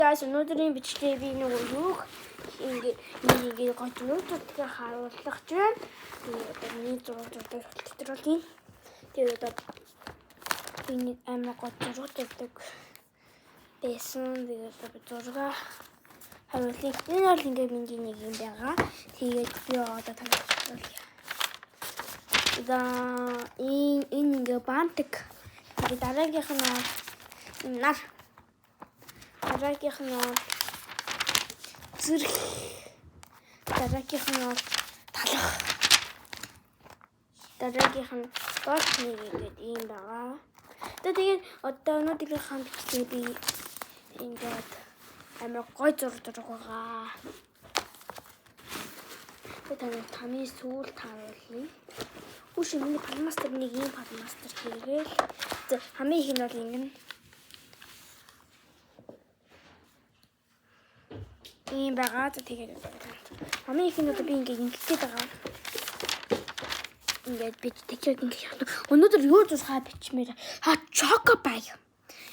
Guys, өнөөдрийн бичлэгээ би нэг юу ингээд гот нүүдүүдийг харуулах гэж байна. Тэгээд одоо миний зургийг хэлтруулъя. Тэгээд одоо би амар гот зургуудыг байсан. Тэгээд одоо зураг харуулъя. Энэ бол ингээд миний нэг юм байгаа. Тэгээд би одоо танаас харуулъя. Энэ ингээд бантик. Тэгээд дараагийнх нь нар. Дараагийнх нь зүрх. Дараагийнх нь талах. Дараагийнх нь доош нэг ингээд юм байгаа. Тэгээд одоо өнөөдрийнхээ бичлэгийг би ингээд амар гой зураг байгаа. Тэгээд таны сүүл тааруулъя. Үгүй миний падмастер нэг юм падмастер хийгээл. Хамгийн их нь бол ингэн ийм байгаа. Тэгээд хамгийн их нь одоо би ингээд ингэдэг байгаа. Ингээд би тэгэхээр ингээд өнөөдөр юу зурхаа бичмээр чоко бай.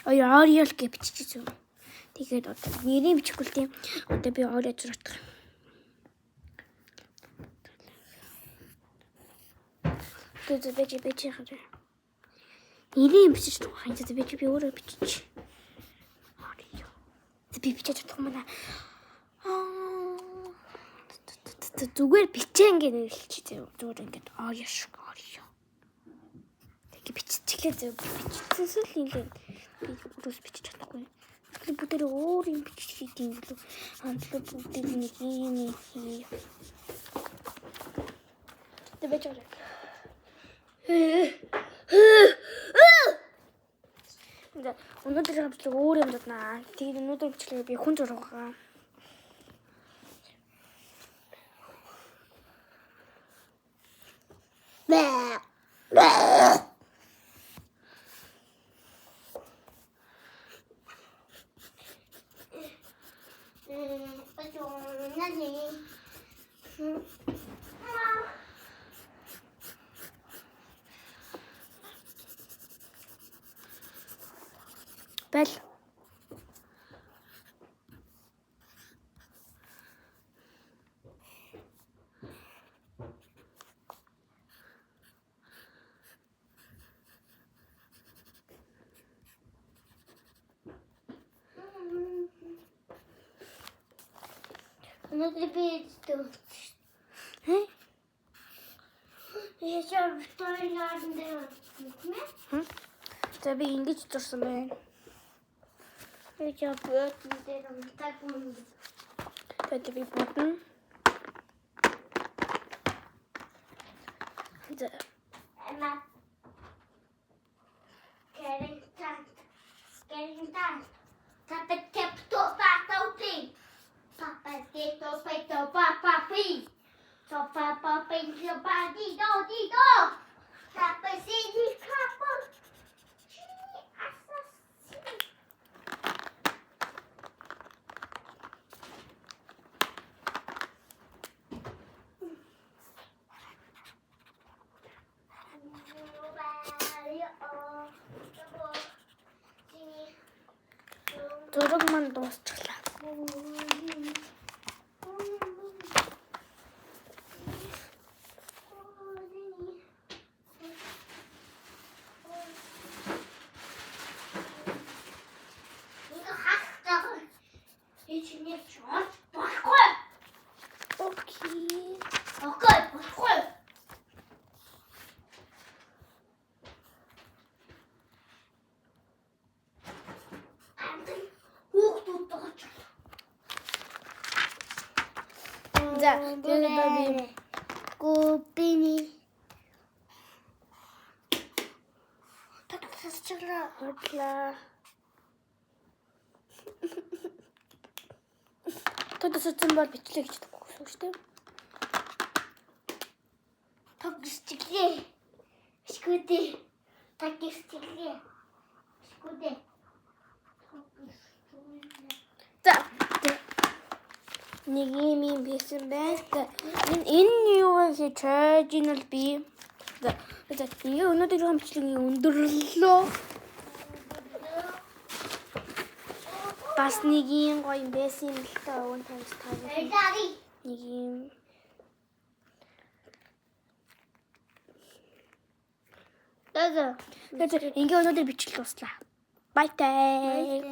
Ориол гэж биччихсэн. Тэгээд одоо нэрийг бичихгүй л тийм. Одоо би орой зурдаг. Тэгээд би хараа. Нэрийг бичиж байгаа. Ханьцаа би өөрөө бичиж. Орой. Би бичиж чадах юм байна. Зүгээр бичээ ингээд хэлчихээ. Зүгээр ингээд орё шиг орё. Тэгээ биччихлээ зөв биччихсэн л ингээд би өөрөөс бичиж чадахгүй. Тэгэхээр бүгд өөр юм бичиж хийх юм болов. Хамтлаг бүгд нэг юм хий. Тэгээ бичээ. Өнөөдөр бичлэг өөр юм дутнаа. Тэгээд өнөөдөр бичлэг би хүн зураг байгаа. Бэл өнөөдөр би яшаа тойлоорн дээр мэ? За би ингэж зурсан байна. Я бот дээр так юм. Тэгээд би ботн. Эмма. Кэринтан. Тапетепто патаути. Papatito peto papapi. So papapi so badito dito. Tapasini kapo. Зураг манд дуусчихлаа. За, тэгээд купини. Татчихлаа. Хотлаа. Татчихсан бол бичлээ гэж хэлэхгүй шүү дээ. Татчихлээ. Скүдэ. Татчихлээ. Скүдэ. За. Нэг юм байсан байна. Энэ юу вэ? Charge-ын би. За өнөөдөр бичлэгийн өндөрлөө. бас нэг юм гоё юм байсан юм л та өвөн таньж таа. Нэг юм Тэгээ өнөөдөр бичлэл дуслаа. Баяртай.